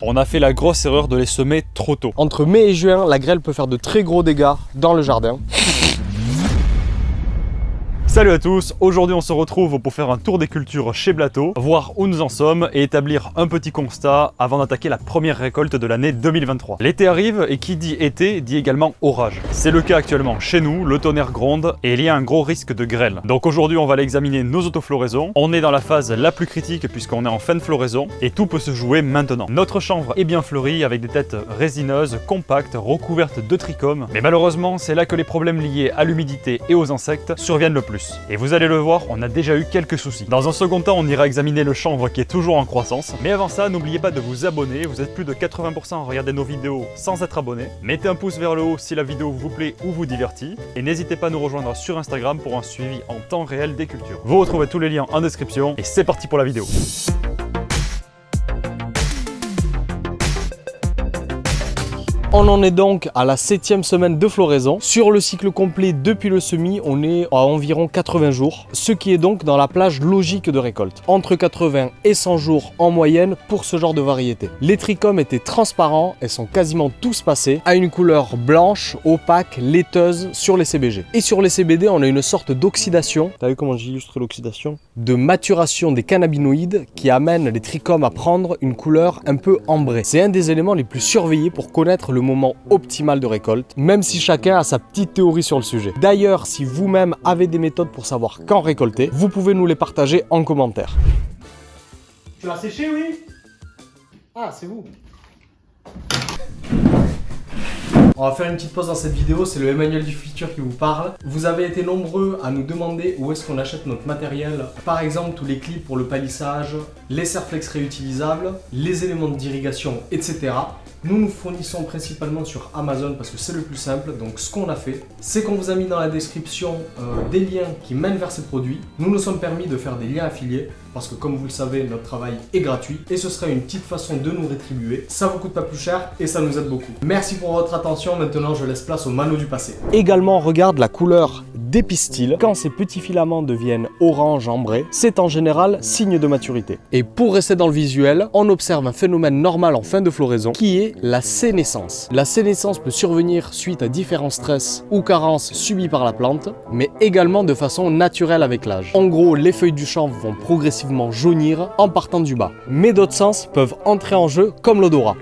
On a fait la grosse erreur de les semer trop tôt. Entre mai et juin, la grêle peut faire de très gros dégâts dans le jardin. Salut à tous, aujourd'hui on se retrouve pour faire un tour des cultures chez Blato, voir où nous en sommes et établir un petit constat avant d'attaquer la première récolte de l'année 2023. L'été arrive et qui dit été dit également orage. C'est le cas actuellement chez nous, le tonnerre gronde et il y a un gros risque de grêle. Donc aujourd'hui on va aller examiner nos autofloraisons. On est dans la phase la plus critique puisqu'on est en fin de floraison et tout peut se jouer maintenant. Notre chanvre est bien fleurie avec des têtes résineuses, compactes, recouvertes de trichomes. Mais malheureusement c'est là que les problèmes liés à l'humidité et aux insectes surviennent le plus. Et vous allez le voir, on a déjà eu quelques soucis. Dans un second temps, on ira examiner le chanvre qui est toujours en croissance. Mais avant ça, n'oubliez pas de vous abonner. Vous êtes plus de 80% à regarder nos vidéos sans être abonné. Mettez un pouce vers le haut si la vidéo vous plaît ou vous divertit. Et n'hésitez pas à nous rejoindre sur Instagram pour un suivi en temps réel des cultures. Vous retrouvez tous les liens en description. Et c'est parti pour la vidéo. On en est donc à la 7e semaine de floraison. Sur le cycle complet depuis le semis, on est à environ 80 jours, ce qui est donc dans la plage logique de récolte. Entre 80 et 100 jours en moyenne pour ce genre de variété. Les trichomes étaient transparents et sont quasiment tous passés à une couleur blanche, opaque, laiteuse sur les CBG. Et sur les CBD, on a une sorte d'oxydation. T'as vu comment j'illustre l'oxydation? De maturation des cannabinoïdes qui amène les trichomes à prendre une couleur un peu ambrée. C'est un des éléments les plus surveillés pour connaître le moment optimal de récolte, même si chacun a sa petite théorie sur le sujet. D'ailleurs, si vous-même avez des méthodes pour savoir quand récolter, vous pouvez nous les partager en commentaire. Tu l'as séché, oui? Ah, c'est vous. On va faire une petite pause dans cette vidéo, c'est le Emmanuel du futur qui vous parle. Vous avez été nombreux à nous demander où est-ce qu'on achète notre matériel. Par exemple, tous les clips pour le palissage, les serflex réutilisables, les éléments d'irrigation, etc. Nous nous fournissons principalement sur Amazon parce que c'est le plus simple. Donc ce qu'on a fait, c'est qu'on vous a mis dans la description des liens qui mènent vers ces produits. Nous nous sommes permis de faire des liens affiliés parce que comme vous le savez, notre travail est gratuit et ce serait une petite façon de nous rétribuer. Ça vous coûte pas plus cher et ça nous aide beaucoup. Merci pour votre attention. Maintenant, je laisse place au Mano du passé. Également, regarde la couleur des pistils. Quand ces petits filaments deviennent orange ambré, c'est en général signe de maturité. Et pour rester dans le visuel, on observe un phénomène normal en fin de floraison qui est la sénescence. La sénescence peut survenir suite à différents stress ou carences subies par la plante, mais également de façon naturelle avec l'âge. En gros, les feuilles du chanvre vont progressivement jaunir en partant du bas. Mais d'autres sens peuvent entrer en jeu comme l'odorat.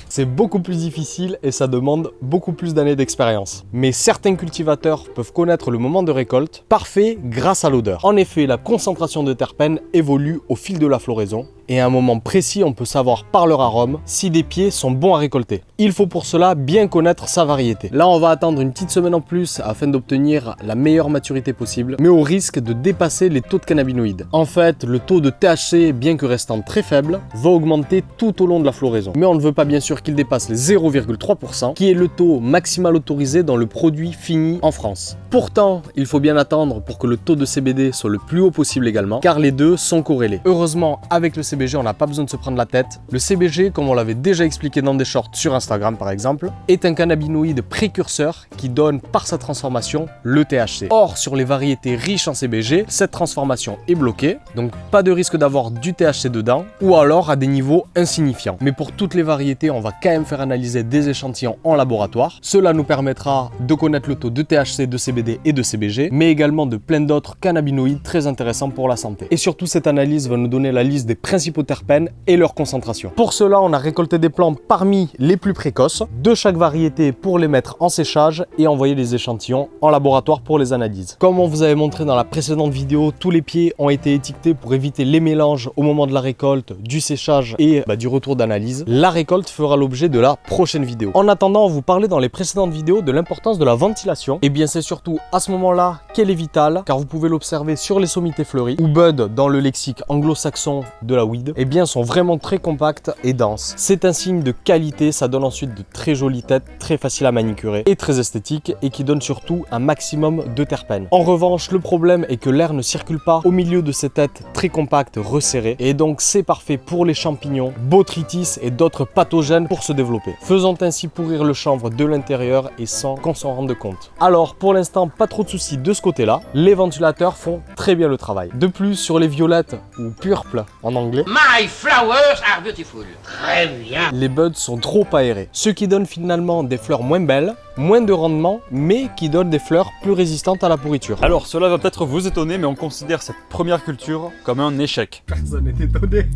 C'est beaucoup plus difficile et ça demande beaucoup plus d'années d'expérience. Mais certains cultivateurs peuvent connaître le moment de récolte parfait grâce à l'odeur. En effet, la concentration de terpènes évolue au fil de la floraison et à un moment précis, on peut savoir par leur arôme si des pieds sont bons à récolter. Il faut pour cela bien connaître sa variété. Là, on va attendre une petite semaine en plus afin d'obtenir la meilleure maturité possible, mais au risque de dépasser les taux de cannabinoïdes. En fait, le taux de THC, bien que restant très faible, va augmenter tout au long de la floraison. Mais on ne veut pas bien sûr qu'il dépasse les 0,3%, qui est le taux maximal autorisé dans le produit fini en France. Pourtant, il faut bien attendre pour que le taux de CBD soit le plus haut possible également, car les deux sont corrélés. Heureusement, avec le CBG, on n'a pas besoin de se prendre la tête. Le CBG, comme on l'avait déjà expliqué dans des shorts sur Instagram par exemple, est un cannabinoïde précurseur qui donne par sa transformation le THC. Or, sur les variétés riches en CBG, cette transformation est bloquée, donc pas de risque d'avoir du THC dedans, ou alors à des niveaux insignifiants. Mais pour toutes les variétés, on va quand même faire analyser des échantillons en laboratoire. Cela nous permettra de connaître le taux de THC, de CBD et de CBG, mais également de plein d'autres cannabinoïdes très intéressants pour la santé. Et surtout, cette analyse va nous donner la liste des principaux terpènes et leur concentration. Pour cela, on a récolté des plants parmi les plus précoces de chaque variété pour les mettre en séchage et envoyer les échantillons en laboratoire pour les analyses. Comme on vous avait montré dans la précédente vidéo, tous les pieds ont été étiquetés pour éviter les mélanges au moment de la récolte, du séchage et du retour d'analyse. La récolte fera l'objet de la prochaine vidéo. En attendant, on vous parlait dans les précédentes vidéos de l'importance de la ventilation. Et bien c'est surtout à ce moment-là qu'elle est vitale, car vous pouvez l'observer sur les sommités fleuries, ou bud dans le lexique anglo-saxon de la weed, et bien sont vraiment très compactes et denses. C'est un signe de qualité, ça donne ensuite de très jolies têtes, très faciles à manicurer et très esthétiques, et qui donnent surtout un maximum de terpènes. En revanche, le problème est que l'air ne circule pas au milieu de ces têtes très compactes, resserrées, et donc c'est parfait pour les champignons, botrytis et d'autres pathogènes pour se développer, faisant ainsi pourrir le chanvre de l'intérieur et sans qu'on s'en rende compte. Alors pour l'instant, pas trop de soucis de ce côté-là, les ventilateurs font très bien le travail. De plus, sur les violettes ou purple en anglais, voyez. My flowers are beautiful. Très bien. Les buds sont trop aérés, ce qui donne finalement des fleurs moins belles, moins de rendement, mais qui donnent des fleurs plus résistantes à la pourriture. Alors cela va peut-être vous étonner, mais on considère cette première culture comme un échec. Personne n'est étonné.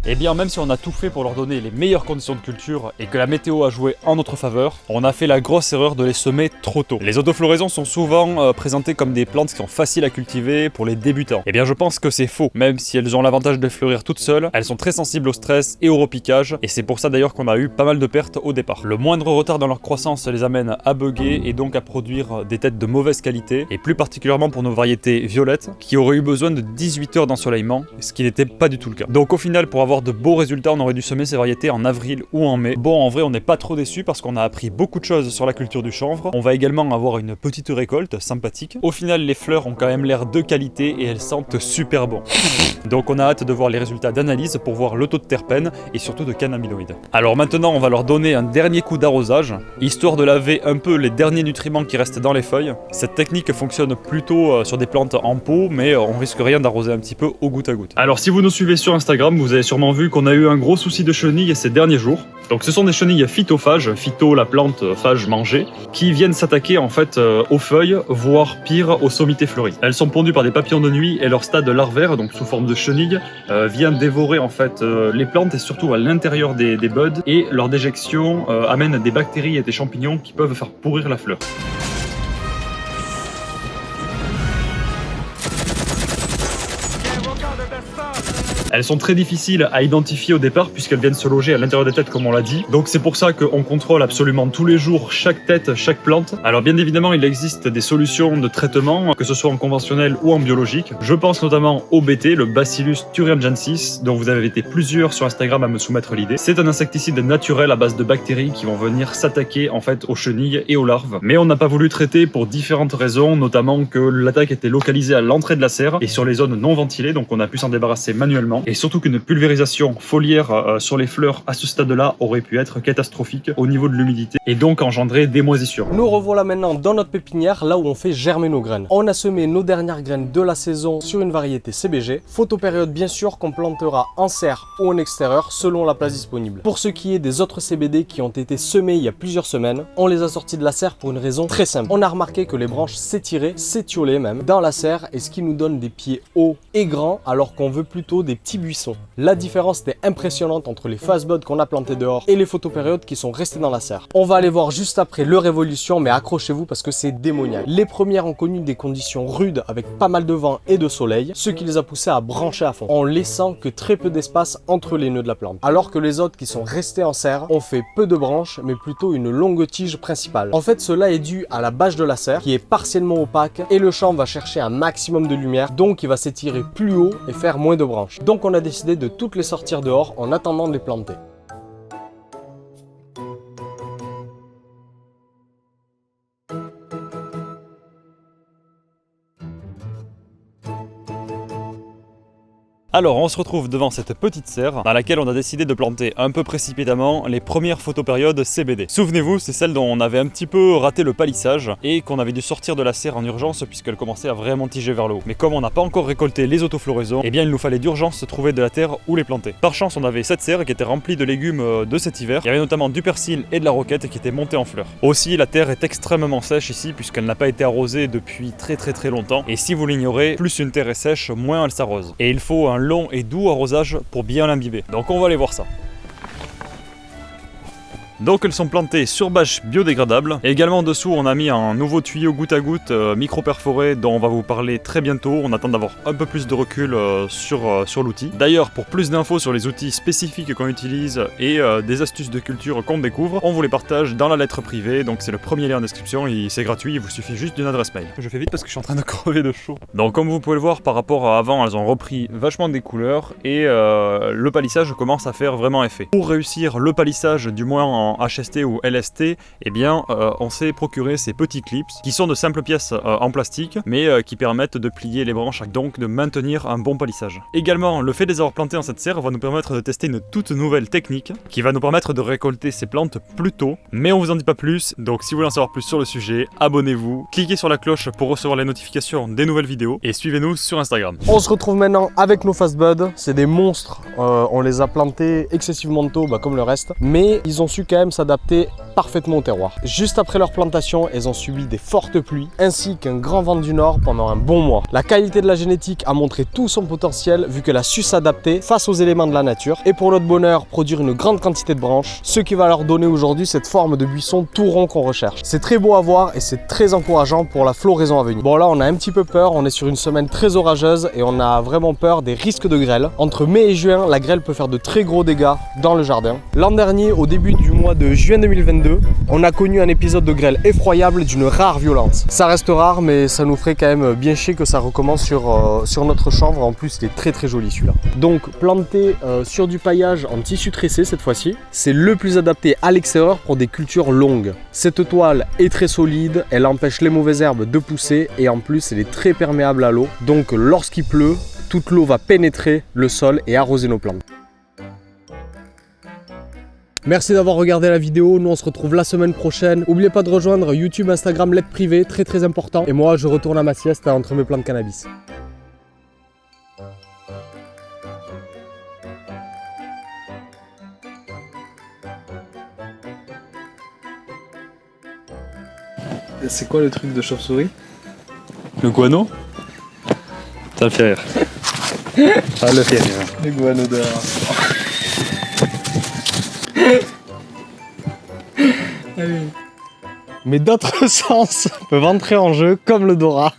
Et bien même si on a tout fait pour leur donner les meilleures conditions de culture et que la météo a joué en notre faveur, on a fait la grosse erreur de les semer trop tôt. Les autofloraisons sont souvent présentées comme des plantes qui sont faciles à cultiver pour les débutants. Et bien je pense que c'est faux, même si elles ont l'avantage de fleurir toutes seules, elles sont très sensibles au stress et au repiquage, et c'est pour ça d'ailleurs qu'on a eu pas mal de pertes au départ. Le moindre retard dans leur croissance les amène à bugger et donc à produire des têtes de mauvaise qualité, et plus particulièrement pour nos variétés violettes, qui auraient eu besoin de 18 heures d'ensoleillement, ce qui n'était pas du tout le cas. Donc au final, pour avoir de beaux résultats, on aurait dû semer ces variétés en avril ou en mai. Bon, en vrai, on n'est pas trop déçus parce qu'on a appris beaucoup de choses sur la culture du chanvre. On va également avoir une petite récolte sympathique. Au final, les fleurs ont quand même l'air de qualité et elles sentent super bon. Donc on a hâte de voir les résultats d'analyse pour voir le taux de terpènes et surtout de cannabinoïdes. Alors maintenant, on va leur donner un dernier coup d'arrosage, histoire de laver un peu les derniers nutriments qui restent dans les feuilles. Cette technique fonctionne plutôt sur des plantes en pot, mais on risque rien d'arroser un petit peu au goutte à goutte. Alors si vous nous suivez sur Instagram, vous avez sûrement vu qu'on a eu un gros souci de chenilles ces derniers jours. Donc ce sont des chenilles phytophages, phyto la plante, phage manger, qui viennent s'attaquer en fait aux feuilles, voire pire aux sommités fleuries. Elles sont pondues par des papillons de nuit et leur stade larvaire, donc sous forme de chenilles, vient dévorer en fait les plantes et surtout à l'intérieur des buds, et leur déjection amène des bactéries et des champignons qui peuvent faire pourrir la fleur. Elles sont très difficiles à identifier au départ puisqu'elles viennent se loger à l'intérieur des têtes comme on l'a dit. Donc c'est pour ça qu'on contrôle absolument tous les jours chaque tête, chaque plante. Alors bien évidemment il existe des solutions de traitement, que ce soit en conventionnel ou en biologique. Je pense notamment au BT, le Bacillus thuringiensis, dont vous avez été plusieurs sur Instagram à me soumettre l'idée. C'est un insecticide naturel à base de bactéries qui vont venir s'attaquer en fait aux chenilles et aux larves. Mais on n'a pas voulu traiter pour différentes raisons, notamment que l'attaque était localisée à l'entrée de la serre et sur les zones non ventilées, donc on a pu s'en débarrasser manuellement. Et surtout qu'une pulvérisation foliaire sur les fleurs à ce stade-là aurait pu être catastrophique au niveau de l'humidité et donc engendrer des moisissures. Nous revoilà maintenant dans notre pépinière, là où on fait germer nos graines. On a semé nos dernières graines de la saison sur une variété CBG. Photopériode bien sûr qu'on plantera en serre ou en extérieur selon la place disponible. Pour ce qui est des autres CBD qui ont été semés il y a plusieurs semaines, on les a sortis de la serre pour une raison très simple. On a remarqué que les branches s'étiraient, s'étiolaient même, dans la serre, et ce qui nous donne des pieds hauts et grands alors qu'on veut plutôt des petits buissons. La différence était impressionnante entre les fast buds qu'on a plantés dehors et les photopériodes qui sont restés dans la serre. On va aller voir juste après leur évolution, mais accrochez-vous parce que c'est démoniaque. Les premières ont connu des conditions rudes avec pas mal de vent et de soleil, ce qui les a poussées à brancher à fond, en laissant que très peu d'espace entre les nœuds de la plante. Alors que les autres qui sont restés en serre ont fait peu de branches, mais plutôt une longue tige principale. En fait, cela est dû à la bâche de la serre qui est partiellement opaque et le champ va chercher un maximum de lumière, donc il va s'étirer plus haut et faire moins de branches. Donc on a décidé de toutes les sortir dehors en attendant de les planter. Alors on se retrouve devant cette petite serre dans laquelle on a décidé de planter un peu précipitamment les premières photopériodes CBD. Souvenez-vous, c'est celle dont on avait un petit peu raté le palissage et qu'on avait dû sortir de la serre en urgence puisqu'elle commençait à vraiment tiger vers le haut. Mais comme on n'a pas encore récolté les autofloraisons, eh bien il nous fallait d'urgence trouver de la terre où les planter. Par chance, on avait cette serre qui était remplie de légumes de cet hiver. Il y avait notamment du persil et de la roquette qui étaient montées en fleurs. Aussi, la terre est extrêmement sèche ici puisqu'elle n'a pas été arrosée depuis très longtemps. Et si vous l'ignorez, plus une terre est sèche, moins elle s'arrose. Et il faut un long et doux arrosage pour bien l'imbiber. Donc on va aller voir ça. Donc elles sont plantées sur bâche biodégradable. Et également en dessous on a mis un nouveau tuyau goutte à goutte micro-perforé dont on va vous parler très bientôt. On attend d'avoir un peu plus de recul sur l'outil. D'ailleurs, pour plus d'infos sur les outils spécifiques qu'on utilise et des astuces de culture qu'on découvre, on vous les partage dans la lettre privée. Donc c'est le premier lien en description et c'est gratuit, il vous suffit juste d'une adresse mail. Je fais vite parce que je suis en train de crever de chaud. Donc comme vous pouvez le voir, par rapport à avant, elles ont repris vachement des couleurs et le palissage commence à faire vraiment effet. Pour réussir le palissage, du moins en HST ou LST, eh bien on s'est procuré ces petits clips qui sont de simples pièces en plastique mais qui permettent de plier les branches, donc de maintenir un bon palissage. Également, le fait de les avoir plantés dans cette serre va nous permettre de tester une toute nouvelle technique qui va nous permettre de récolter ces plantes plus tôt, mais on vous en dit pas plus, donc si vous voulez en savoir plus sur le sujet, abonnez-vous, cliquez sur la cloche pour recevoir les notifications des nouvelles vidéos et suivez-nous sur Instagram. On se retrouve maintenant avec nos fast buds, c'est des monstres, on les a plantés excessivement tôt comme le reste, mais ils ont su quand même s'adapter parfaitement au terroir. Juste après leur plantation, elles ont subi des fortes pluies ainsi qu'un grand vent du nord pendant un bon mois. La qualité de la génétique a montré tout son potentiel vu qu'elle a su s'adapter face aux éléments de la nature et pour notre bonheur produire une grande quantité de branches, ce qui va leur donner aujourd'hui cette forme de buisson tout rond qu'on recherche. C'est très beau à voir et c'est très encourageant pour la floraison à venir. Bon là on a un petit peu peur, on est sur une semaine très orageuse et on a vraiment peur des risques de grêle. Entre mai et juin, la grêle peut faire de très gros dégâts dans le jardin. L'an dernier, au début du mois de juin 2022, on a connu un épisode de grêle effroyable d'une rare violence. Ça reste rare mais ça nous ferait quand même bien chier que ça recommence sur notre chanvre. En plus il est très joli celui-là. Donc planté sur du paillage en tissu tressé cette fois-ci, c'est le plus adapté à l'extérieur pour des cultures longues. Cette toile est très solide, elle empêche les mauvaises herbes de pousser et en plus elle est très perméable à l'eau. Donc lorsqu'il pleut, toute l'eau va pénétrer le sol et arroser nos plantes. Merci d'avoir regardé la vidéo, nous on se retrouve la semaine prochaine. N'oubliez pas de rejoindre YouTube, Instagram, lettres privées, très important. Et moi je retourne à ma sieste entre mes plants de cannabis. C'est quoi le truc de chauve-souris? Le guano? Ça le fait rire. Ça le fait rire. Le guano de Mais d'autres sens peuvent entrer en jeu comme l'odorat.